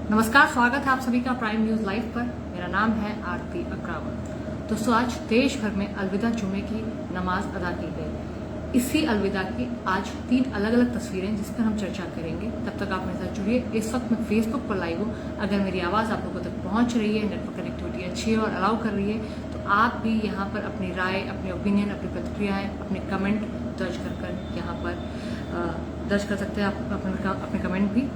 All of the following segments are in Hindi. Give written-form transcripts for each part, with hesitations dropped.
नमस्कार, स्वागत है आप सभी का प्राइम न्यूज लाइव पर। मेरा नाम है आरती अग्रावल। दोस्तों, आज देश भर में अलविदा जुमे की नमाज अदा की गई। इसी अलविदा की आज 3 अलग अलग तस्वीरें जिस पर हम चर्चा करेंगे। तब तक आप मेरे साथ जुड़िए। इस वक्त मैं फेसबुक पर लाइव हूँ। अगर मेरी आवाज आप लोगों तक पहुंच रही है, नेटवर्क कनेक्टिविटी अच्छी है और अलाउ कर रही है, तो आप भी यहाँ पर अपनी राय, अपनी ओपिनियन, अपनी प्रतिक्रियाएं, अपने कमेंट दर्ज कर यहाँ पर दर्ज कर सकते हैं आप अपने कमेंट भी।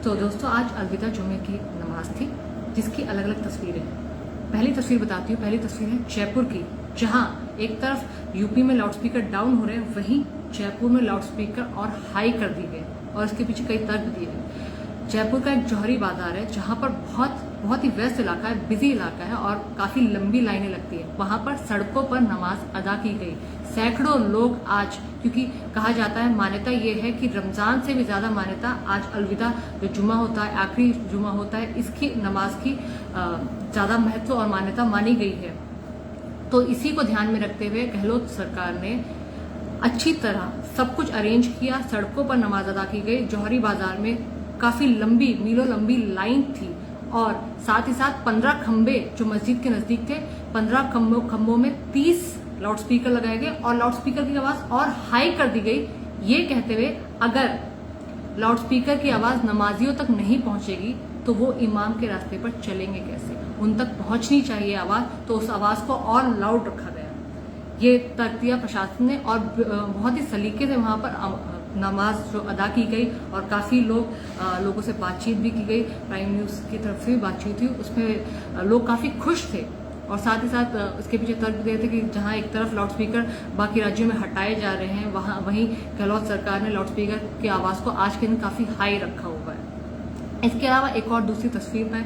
तो दोस्तों, आज अलविदा जुमे की नमाज थी जिसकी अलग अलग तस्वीरें हैं। पहली तस्वीर बताती हूँ। पहली तस्वीर है जयपुर की, जहां एक तरफ यूपी में लाउडस्पीकर डाउन हो रहे हैं, वहीं जयपुर में लाउडस्पीकर और हाई कर दिए गए और इसके पीछे कई तर्क दिए गए। जयपुर का एक जौहरी बाजार है जहां पर बहुत ही व्यस्त इलाका है, बिजी इलाका है और काफी लंबी लाइनें लगती है। वहां पर सड़कों पर नमाज अदा की गई। सैकड़ों लोग आज, क्योंकि कहा जाता है, मान्यता ये है कि रमजान से भी ज्यादा मान्यता आज अलविदा जो जुमा होता है, आखिरी जुमा होता है, इसकी नमाज की ज्यादा महत्व और मान्यता मानी गई है। तो इसी को ध्यान में रखते हुए गहलोत सरकार ने अच्छी तरह सब कुछ अरेंज किया। सड़कों पर नमाज अदा की गई। जौहरी बाजार में काफी लंबी, मीलों लंबी लाइन थी और साथ ही साथ 15 खंबे जो मस्जिद के नजदीक थे, 15 खंबों में 30 लाउडस्पीकर लगाए गए और लाउडस्पीकर की आवाज और हाई कर दी गई, ये कहते हुए अगर लाउडस्पीकर की आवाज नमाजियों तक नहीं पहुंचेगी तो वो इमाम के रास्ते पर चलेंगे कैसे। उन तक पहुंचनी चाहिए आवाज, तो उस आवाज को और लाउड रखा गया। ये तर्क दिया प्रशासन ने और बहुत ही सलीके से वहां पर नमाज जो अदा की गई और काफी लोगों से बातचीत भी की गई। प्राइम न्यूज की तरफ से भी बातचीत हुई, उसमें लोग काफी खुश थे और साथ ही साथ उसके पीछे तर्क दिए थे कि जहां एक तरफ लाउडस्पीकर बाकी राज्यों में हटाए जा रहे हैं, वहीं गहलोत सरकार ने लाउडस्पीकर की आवाज को आज के दिन काफी हाई रखा हुआ है। इसके अलावा एक और दूसरी तस्वीर मैं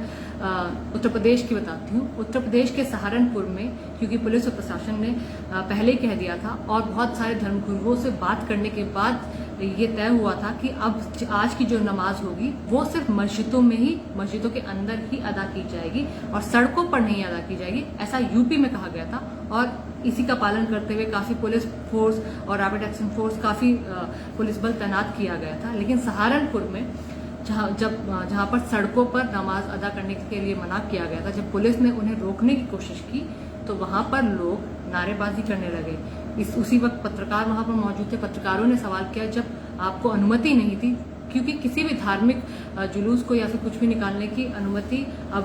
उत्तर प्रदेश की बताती हूँ। उत्तर प्रदेश के सहारनपुर में, क्योंकि पुलिस और प्रशासन ने पहले ही कह दिया था और बहुत सारे धर्मगुरुओं से बात करने के बाद ये तय हुआ था कि अब आज की जो नमाज होगी वो सिर्फ मस्जिदों के अंदर ही अदा की जाएगी और सड़कों पर नहीं अदा की जाएगी। ऐसा यूपी में कहा गया था और इसी का पालन करते हुए काफी पुलिस फोर्स और रैपिड एक्शन फोर्स, काफी पुलिस बल तैनात किया गया था। लेकिन सहारनपुर में जहां पर सड़कों पर नमाज अदा करने के लिए मना किया गया था, जब पुलिस ने उन्हें रोकने की कोशिश की तो वहां पर लोग नारेबाजी करने लगे। उसी वक्त पत्रकार वहां पर मौजूद थे। पत्रकारों ने सवाल किया, जब आपको अनुमति नहीं थी, क्योंकि किसी भी धार्मिक जुलूस को या फिर कुछ भी निकालने की अनुमति अब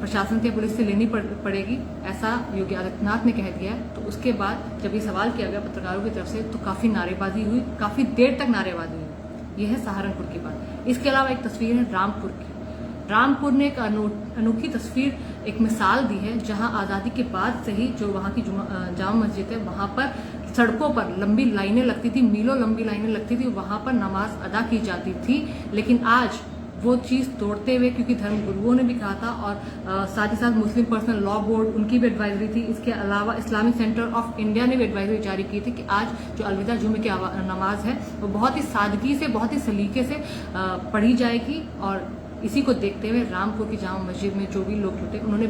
प्रशासन या पुलिस से लेनी पड़ेगी, ऐसा योगी आदित्यनाथ ने कह दिया है। तो उसके बाद जब ये सवाल किया गया पत्रकारों की तरफ से तो काफी नारेबाजी हुई, काफी देर तक नारेबाजी हुई। यह है सहारनपुर की बात। इसके अलावा एक तस्वीर है रामपुर की। रामपुर ने एक अनोखी तस्वीर, एक मिसाल दी है, जहां आजादी के बाद से ही जो वहां की जामा मस्जिद है, वहां पर सड़कों पर लंबी लाइनें लगती थी, मीलों लंबी लाइनें लगती थी, वहां पर नमाज अदा की जाती थी। लेकिन आज वो चीज तोड़ते हुए, क्योंकि धर्मगुरुओं ने भी कहा था और साथ ही साथ मुस्लिम पर्सनल लॉ बोर्ड, उनकी भी एडवाइजरी थी। इसके अलावा इस्लामिक सेंटर ऑफ इंडिया ने भी एडवाइजरी जारी की थी कि आज जो अलविदा जुमे की नमाज है वो बहुत ही सादगी से, बहुत ही सलीके से पढ़ी जाएगी। और इसी को देखते हुए रामपुर की जामा मस्जिद में जो भी लोग जुटे, उन्होंने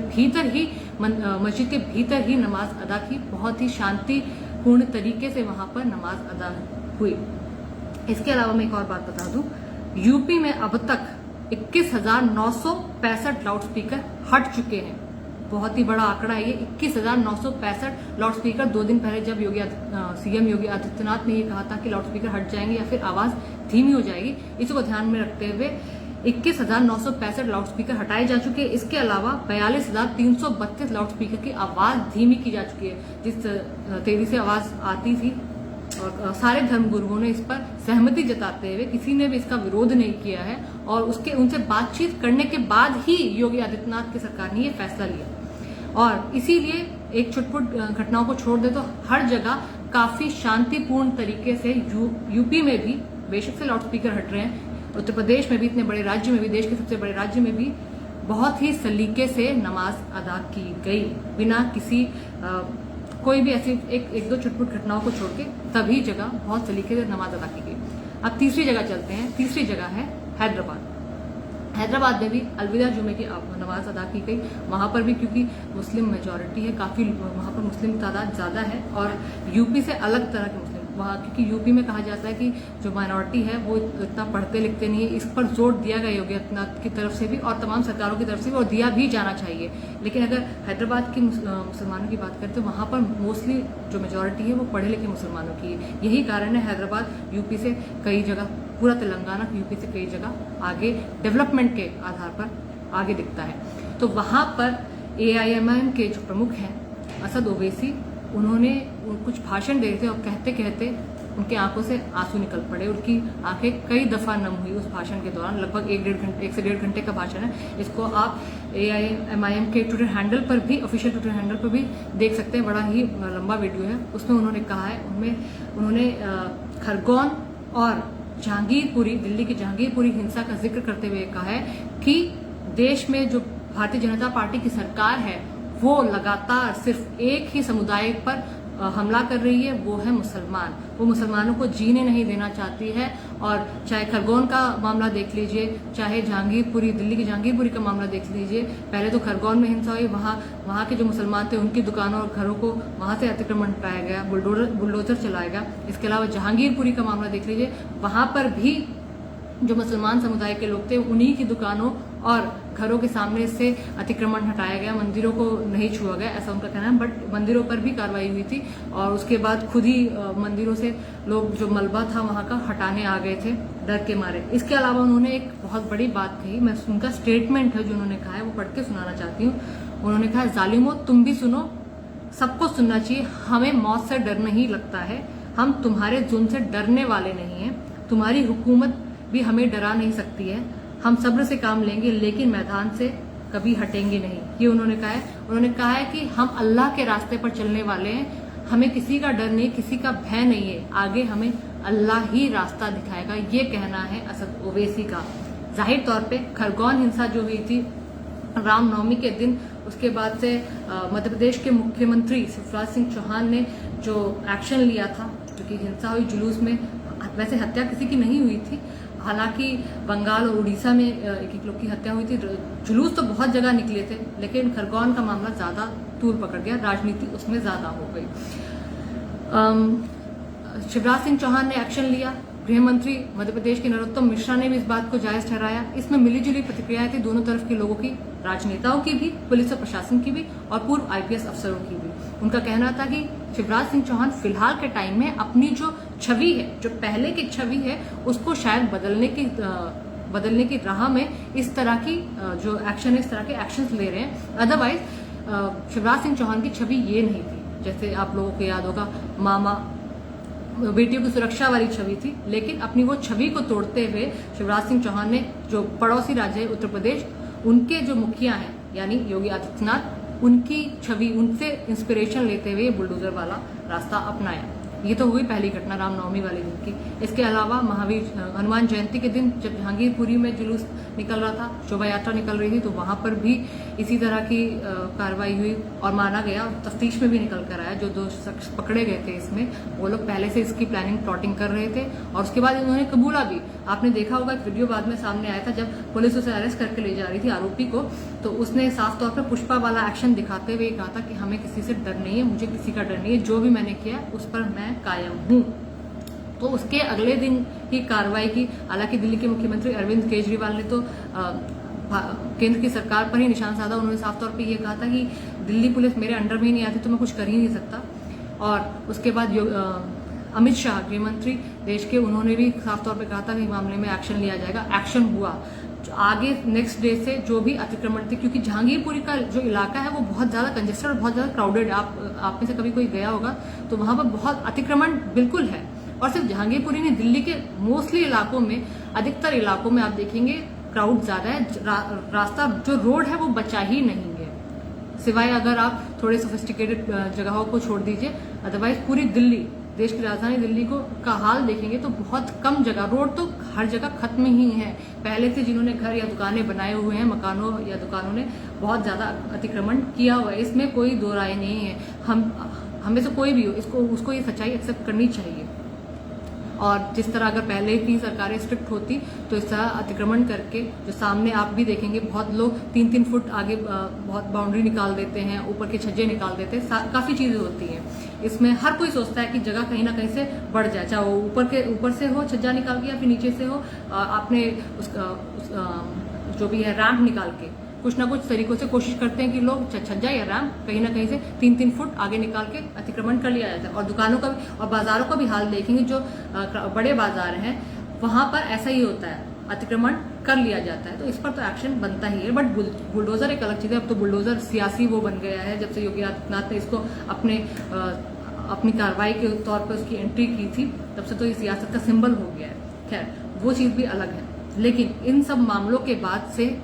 मस्जिद के भीतर ही नमाज अदा की। बहुत ही शांतिपूर्ण तरीके से वहां पर नमाज अदा हुई। इसके अलावा मैं एक और बात बता दूं, यूपी में अब तक 21,965 लाउडस्पीकर हट चुके हैं। बहुत ही बड़ा आंकड़ा है ये, 21,965 लाउडस्पीकर। 2 दिन पहले जब सीएम योगी आदित्यनाथ ने ये कहा था कि लाउडस्पीकर हट जाएंगे या फिर आवाज धीमी हो जाएगी, इसी को ध्यान में रखते हुए 21,965 लाउडस्पीकर हटाए जा चुके हैं। इसके अलावा 42,332 लाउडस्पीकर की आवाज धीमी की जा चुकी है। जिस तेजी से आवाज आती थी और सारे धर्मगुरुओं ने इस पर सहमति जताते हुए, किसी ने भी इसका विरोध नहीं किया है और उनसे बातचीत करने के बाद ही योगी आदित्यनाथ की सरकार ने यह फैसला लिया। और इसीलिए एक छुटपुट घटनाओं को छोड़ दे तो हर जगह काफी शांतिपूर्ण तरीके से यूपी में भी बेशक से लाउडस्पीकर हट रहे हैं, उत्तर प्रदेश में भी, इतने बड़े राज्य में भी, देश के सबसे बड़े राज्य में भी बहुत ही सलीके से नमाज अदा की गई, बिना किसी कोई भी ऐसी एक दो छुटपुट घटनाओं को छोड़ के सभी जगह बहुत सलीके से नमाज अदा की गई। अब तीसरी जगह चलते हैं। तीसरी जगह है हैदराबाद। हैदराबाद में भी अलविदा जुमे की नमाज अदा की गई। वहां पर भी, क्योंकि मुस्लिम मेजॉरिटी है, काफी वहां पर मुस्लिम तादाद ज्यादा है और यूपी से अलग तरह के मुस्लिम, वहाँ, क्योंकि यूपी में कहा जाता है कि जो माइनॉरिटी है वो इतना पढ़ते लिखते नहीं है, इस पर जोर दिया गया योगी आदित्यनाथ की तरफ से भी और तमाम सरकारों की तरफ से भी, और दिया भी जाना चाहिए। लेकिन अगर हैदराबाद की मुसलमानों की बात करें तो वहाँ पर मोस्टली जो मेजॉरिटी है वो पढ़े लिखे मुसलमानों की है। यही कारण है हैदराबाद यूपी से कई जगह, पूरा तेलंगाना यूपी से कई जगह आगे डेवलपमेंट के आधार पर आगे दिखता है। तो वहाँ पर AIMIM के जो प्रमुख हैं असद ओवैसी, उन्होंने कुछ भाषण दे रहे थे और कहते कहते उनके आंखों से आंसू निकल पड़े। उनकी आंखें कई दफा नम हुई उस भाषण के दौरान। लगभग 1 से डेढ़ घंटे का भाषण है। इसको आप AIMIM के ट्विटर हैंडल पर भी, ऑफिशियल ट्विटर हैंडल पर भी देख सकते हैं। बड़ा ही लंबा वीडियो है। उसमें उन्होंने कहा है, उन्होंने खरगोन और जहांगीरपुरी, दिल्ली की जहांगीरपुरी हिंसा का जिक्र करते हुए कहा है कि देश में जो भारतीय जनता पार्टी की सरकार है वो लगातार सिर्फ एक ही समुदाय पर हमला कर रही है, वो है मुसलमान। वो मुसलमानों को जीने नहीं देना चाहती है। और चाहे खरगोन का मामला देख लीजिए, चाहे जहांगीरपुरी, दिल्ली की जहांगीरपुरी का मामला देख लीजिए। पहले तो खरगोन में हिंसा हुई, वहाँ के जो मुसलमान थे उनकी दुकानों और घरों को वहाँ से अतिक्रमण हटाया गया, बुलडोजर चलाया गया। इसके अलावा जहांगीरपुरी का मामला देख लीजिए, वहाँ पर भी जो मुसलमान समुदाय के लोग थे उन्हीं की दुकानों और घरों के सामने से अतिक्रमण हटाया गया, मंदिरों को नहीं छुआ गया, ऐसा उनका कहना है। बट मंदिरों पर भी कार्रवाई हुई थी और उसके बाद खुद ही मंदिरों से लोग, जो मलबा था वहां का, हटाने आ गए थे डर के मारे। इसके अलावा उन्होंने एक बहुत बड़ी बात कही, मैं उनका स्टेटमेंट है जो उन्होंने कहा है वो पढ़ के सुनाना चाहती हूँ। उन्होंने कहा, जालिमो तुम भी सुनो, सबको सुनना चाहिए, हमें मौत से डर नहीं लगता है, हम तुम्हारे जुल्म से डरने वाले नहीं हैं, तुम्हारी हुकूमत भी हमें डरा नहीं सकती है, हम सब्र से काम लेंगे लेकिन मैदान से कभी हटेंगे नहीं। ये उन्होंने कहा है। उन्होंने कहा है कि हम अल्लाह के रास्ते पर चलने वाले हैं, हमें किसी का डर नहीं, किसी का भय नहीं है, आगे हमें अल्लाह ही रास्ता दिखाएगा। ये कहना है असद ओवैसी का। जाहिर तौर पे खरगोन हिंसा जो हुई थी रामनवमी के दिन, उसके बाद से मध्य प्रदेश के मुख्यमंत्री शिवराज सिंह चौहान ने जो एक्शन लिया था, क्योंकि हिंसा हुई जुलूस में, वैसे हत्या किसी की नहीं हुई थी, हालांकि बंगाल और उड़ीसा में एक लोग की हत्या हुई थी। जुलूस तो बहुत जगह निकले थे, लेकिन खरगोन का मामला ज्यादा तूल पकड़ गया, राजनीति उसमें ज्यादा हो गई। शिवराज सिंह चौहान ने एक्शन लिया। गृह मंत्री मध्य प्रदेश के नरोत्तम मिश्रा ने भी इस बात को जायज ठहराया। इसमें मिलीजुली प्रतिक्रियाएं थी दोनों तरफ के लोगों की, राजनेताओं की भी, पुलिस और प्रशासन की भी, और पूर्व IPS अफसरों की भी। उनका कहना था कि शिवराज सिंह चौहान फिलहाल के टाइम में अपनी जो छवि है, जो पहले की छवि है, उसको शायद बदलने की राह में इस तरह की जो एक्शन है, इस तरह के एक्शंस ले रहे हैं। अदरवाइज शिवराज सिंह चौहान की छवि ये नहीं थी। जैसे आप लोगों को याद होगा, मामा बेटियों की सुरक्षा वाली छवि थी, लेकिन अपनी वो छवि को तोड़ते हुए शिवराज सिंह चौहान ने, जो पड़ोसी राज्य है उत्तर प्रदेश, उनके जो मुखिया हैं यानी योगी आदित्यनाथ, उनकी छवि, उनसे इंस्पिरेशन लेते हुए बुलडोजर वाला रास्ता अपनाया। ये तो हुई पहली घटना रामनवमी वाले दिन की। इसके अलावा हनुमान जयंती के दिन जब जहांगीरपुरी में जुलूस निकल रहा था, शोभा यात्रा निकल रही थी, तो वहां पर भी इसी तरह की कार्रवाई हुई और माना गया, तफ्तीश में भी निकल कर आया। जो 2 शख्स पकड़े गए थे इसमें, वो लोग पहले से इसकी प्लानिंग प्लॉटिंग कर रहे थे और उसके बाद इन्होंने कबूला भी। आपने देखा होगा एक वीडियो बाद में सामने आया था, जब पुलिस उसे अरेस्ट करके ले जा रही थी, आरोपी को, तो उसने साफ तौर पर पुष्पा वाला एक्शन दिखाते हुए कहा था कि हमें किसी से डर नहीं है, मुझे किसी का डर नहीं है, जो भी मैंने किया उस पर मैं कायम हूं। तो उसके अगले दिन ही कार्रवाई की। हालांकि दिल्ली के मुख्यमंत्री अरविंद केजरीवाल ने तो केंद्र की सरकार पर ही निशान साधा। उन्होंने साफ तौर पे ये कहा था कि दिल्ली पुलिस मेरे अंडर में ही नहीं आती तो मैं कुछ कर ही नहीं सकता। और उसके बाद अमित शाह, गृह मंत्री देश के, उन्होंने भी साफ तौर पे कहा था कि मामले में एक्शन लिया जाएगा। एक्शन हुआ। आगे नेक्स्ट डे से जो भी अतिक्रमण थे, क्योंकि जहांगीरपुरी का जो इलाका है वो बहुत ज्यादा कंजेस्टेड और बहुत ज्यादा क्राउडेड, आप में से कभी कोई गया होगा तो वहां पर बहुत अतिक्रमण बिल्कुल है। और सिर्फ जहांगीरपुरी नहीं, दिल्ली के मोस्टली इलाकों में, अधिकतर इलाकों में आप देखेंगे क्राउड ज्यादा है। रास्ता जो रोड है वो बचा ही नहीं है, सिवाय अगर आप थोड़े सोफिस्टिकेटेड जगहों को छोड़ दीजिए। अदरवाइज पूरी दिल्ली, देश की राजधानी दिल्ली का हाल देखेंगे तो बहुत कम जगह, रोड तो हर जगह खत्म ही है। पहले से जिन्होंने घर या दुकानें बनाए हुए हैं, मकानों या दुकानों ने बहुत ज्यादा अतिक्रमण किया हुआ है, इसमें कोई दो राय नहीं है। हमें से कोई भी हो, उसको ये सच्चाई एक्सेप्ट करनी चाहिए। और जिस तरह अगर पहले की सरकारें स्ट्रिक्ट होती तो इस तरह अतिक्रमण करके, जो सामने आप भी देखेंगे बहुत लोग 3-3 फुट आगे बहुत बाउंड्री निकाल देते हैं, ऊपर के छज्जे निकाल देते हैं, काफी चीजें होती हैं। इसमें हर कोई सोचता है कि जगह कहीं ना कहीं से बढ़ जाए, चाहे वो ऊपर से हो छज्जा निकाल के या फिर नीचे से हो आपने जो भी है रैंप निकाल के, कुछ ना कुछ तरीकों से कोशिश करते हैं कि लोग छज्जा या रैंप कहीं ना कहीं से 3-3 फुट आगे निकाल के अतिक्रमण कर लिया जाता है। और दुकानों का भी और बाजारों का भी हाल देखेंगे, जो बड़े बाजार हैं वहां पर ऐसा ही होता है, अतिक्रमण कर लिया जाता है। तो इस पर तो एक्शन बनता ही है। बट बुलडोजर एक अलग चीज है। अब तो बुलडोजर सियासी वो बन गया है, जब से योगी आदित्यनाथ ने इसको अपनी कार्रवाई के तौर पर उसकी एंट्री की थी, तब से तो ये सियासत का सिंबल हो गया है। खैर वो चीज भी अलग है। लेकिन इन सब मामलों के बाद से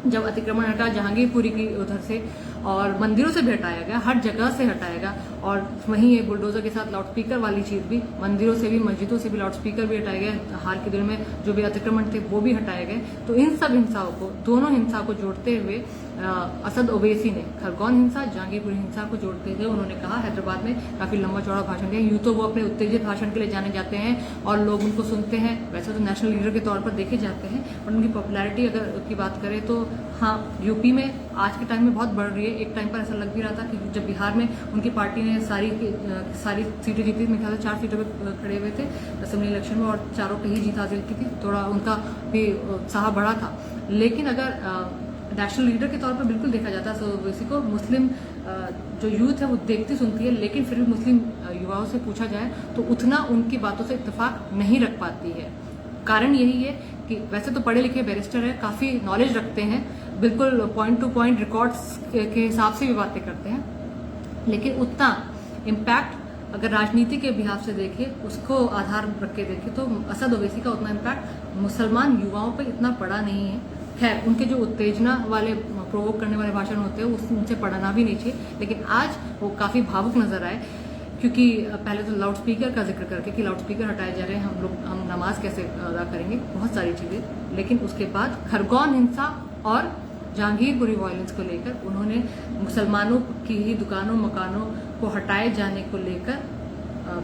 जब अतिक्रमण हटा जहांगीरपुरी की उधर से और मंदिरों से भी हटाया गया, हर जगह से हटाया गया, और वहीं ये बुलडोजर के साथ लाउडस्पीकर वाली चीज भी, मंदिरों से भी मस्जिदों से भी लाउडस्पीकर भी हटाए गए, हाल के दिनों में जो भी अतिक्रमण थे वो भी हटाए गए। तो इन सब हिंसाओं को, दोनों हिंसा को जोड़ते हुए असद ओवैसी ने खरगोन हिंसा, जहांगीरपुरी हिंसा को जोड़ते हुए उन्होंने कहा, हैदराबाद में काफी लंबा चौड़ा भाषण दिया। यूं तो वो अपने उत्तेजित भाषण के लिए जाने जाते हैं और लोग उनको सुनते हैं, वैसे तो नेशनल लीडर के तौर पर देखे जाते हैं, पर उनकी पॉपुलैरिटी अगर की बात करें तो हाँ, यूपी में आज के टाइम में बहुत बढ़ रही है। एक टाइम पर ऐसा लग भी रहा था कि जब बिहार में उनकी पार्टी ने सारी सीटें जीती, मेरे ख्याल से 4 सीटों पर खड़े हुए थे असेंबली इलेक्शन में, और चारों पे ही जीत हासिल की थी, थोड़ा उनका भी उत्साह बढ़ा था। लेकिन अगर नेशनल लीडर के तौर पर बिल्कुल देखा जाता है तो ओवैसी को मुस्लिम जो यूथ है वो देखती सुनती है, लेकिन फिर भी मुस्लिम युवाओं से पूछा जाए तो उतना उनकी बातों से इत्तेफाक नहीं रख पाती है। कारण यही है कि वैसे तो पढ़े लिखे बैरिस्टर है, काफी नॉलेज रखते हैं, बिल्कुल पॉइंट टू पॉइंट रिकॉर्ड्स के हिसाब से भी बातें करते हैं, लेकिन उतना इम्पैक्ट अगर राजनीति के बिहाफ से देखें, उसको आधार रख के देखें, तो असद ओवैसी का उतना इम्पैक्ट मुसलमान युवाओं पर इतना पड़ा नहीं है। खैर उनके जो उत्तेजना वाले, प्रोवोक करने वाले भाषण होते हैं उनसे पढ़ना भी नहीं चाहिए, लेकिन आज वो काफी भावुक नजर आए, क्योंकि पहले तो लाउडस्पीकर का जिक्र करके कि लाउडस्पीकर हटाए जा रहे हैं, हम नमाज कैसे अदा करेंगे, बहुत सारी चीजें, लेकिन उसके बाद खरगोन हिंसा और जहांगीरपुरी वायलेंस को लेकर उन्होंने मुसलमानों की ही दुकानों मकानों को हटाए जाने को लेकर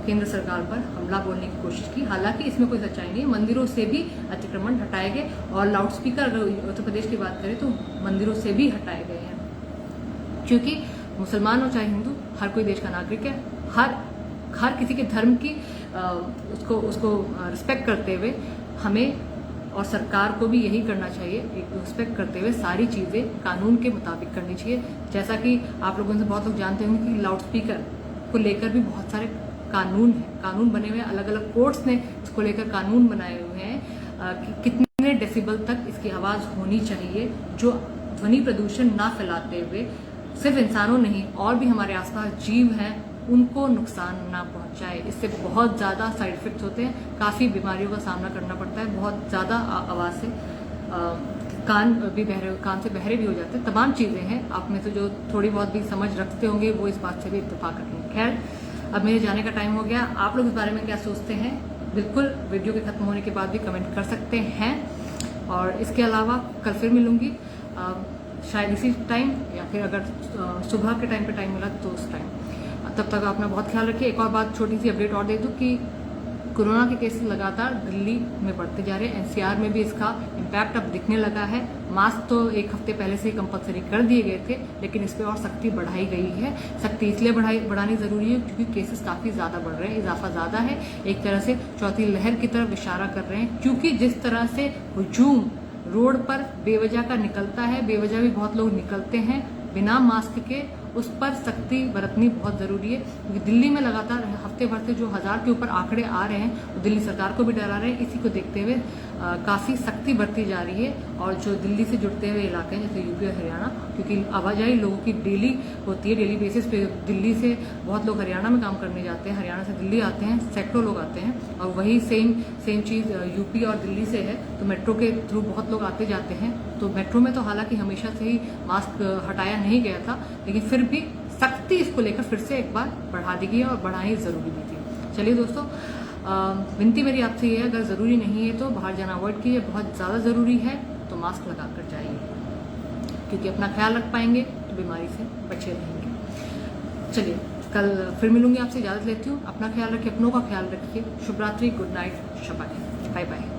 केंद्र सरकार पर हमला बोलने की कोशिश की। हालांकि इसमें कोई सच्चाई नहीं है, मंदिरों से भी अतिक्रमण हटाए गए, और लाउडस्पीकर अगर उत्तर प्रदेश की बात करें तो मंदिरों से भी हटाए गए हैं, क्योंकि मुसलमान हो चाहे हिंदू, हर कोई देश का नागरिक है। हर किसी के धर्म की उसको रिस्पेक्ट करते हुए हमें और सरकार को भी यही करना चाहिए, एक रिस्पेक्ट करते हुए सारी चीजें कानून के मुताबिक करनी चाहिए। जैसा कि आप लोगों से बहुत लोग जानते होंगे कि लाउडस्पीकर को लेकर भी बहुत सारे कानून है, कानून बने हुए, अलग अलग कोर्ट्स ने इसको लेकर कानून बनाए हुए हैं कि कितने डेसिबल तक इसकी आवाज होनी चाहिए, जो ध्वनि प्रदूषण ना फैलाते हुए सिर्फ इंसानों नहीं और भी हमारे आसपास जीव हैं उनको नुकसान ना पहुंचाए। इससे बहुत ज्यादा साइड इफेक्ट्स होते हैं, काफी बीमारियों का सामना करना पड़ता है, बहुत ज्यादा आवाज से कान से बहरे भी हो जाते हैं, तमाम चीजें हैं। आप में से जो थोड़ी बहुत भी समझ रखते होंगे वो इस बात से भी इत्तेफाक रखेंगे। खैर अब मेरे जाने का टाइम हो गया। आप लोग इस बारे में क्या सोचते हैं, बिल्कुल वीडियो के खत्म होने के बाद भी कमेंट कर सकते हैं। और इसके अलावा कल फिर मिलूंगी, शायद इसी टाइम, या फिर अगर सुबह के टाइम पे टाइम मिला तो उस टाइम। तब तक अपना बहुत ख्याल रखिए। एक और बात, छोटी सी अपडेट और दे दूं कि कोरोना के केसेस लगातार दिल्ली में बढ़ते जा रहे हैं। एनसीआर में भी इसका इम्पैक्ट अब दिखने लगा है। मास्क तो एक हफ्ते पहले से ही कंपलसरी कर दिए गए थे, लेकिन इस पर और सख्ती बढ़ाई गई है। सख्ती इसलिए बढ़ानी जरूरी है क्योंकि केसेस काफी ज्यादा बढ़ रहे हैं, इजाफा ज्यादा है, एक तरह से चौथी लहर की तरफ इशारा कर रहे हैं। क्योंकि जिस तरह से हुजूम रोड पर बेवजह का निकलता है, बेवजह भी बहुत लोग निकलते हैं बिना मास्क के, उस पर सख्ती बरतनी बहुत जरूरी है। क्योंकि दिल्ली में लगातार हफ्ते भर से जो 1000 के ऊपर आंकड़े आ रहे हैं, वो दिल्ली सरकार को भी डरा रहे हैं। इसी को देखते हुए काफी सख्ती बरती जा रही है। और जो दिल्ली से जुड़ते हुए इलाके हैं जैसे यूपी और हरियाणा, क्योंकि आवाजाही लोगों की डेली होती है, डेली बेसिस पे दिल्ली से बहुत लोग हरियाणा में काम करने जाते हैं, हरियाणा से दिल्ली आते हैं, सैकड़ों लोग आते हैं। और वही सेम चीज यूपी और दिल्ली से है, तो मेट्रो के थ्रू बहुत लोग आते जाते हैं। तो मेट्रो में तो हालांकि हमेशा से ही मास्क हटाया नहीं गया था, लेकिन फिर भी सख्ती इसको लेकर फिर से एक बार बढ़ा दी गई है और बढ़ानी जरूरी भी थी। चलिए दोस्तों, विनती मेरी आपसे ये है, अगर जरूरी नहीं है तो बाहर जाना अवॉइड कीजिए, बहुत ज्यादा जरूरी है तो मास्क लगा कर जाइए, क्योंकि अपना ख्याल रख पाएंगे तो बीमारी से बचे रहेंगे। चलिए। कल फिर मिलूंगी आपसे, इजाजत लेती हूँ। अपना ख्याल रखिए, अपनों का ख्याल रखिए। शुभ रात्रि, गुड नाइट, शब्बा खैर, बाय बाय।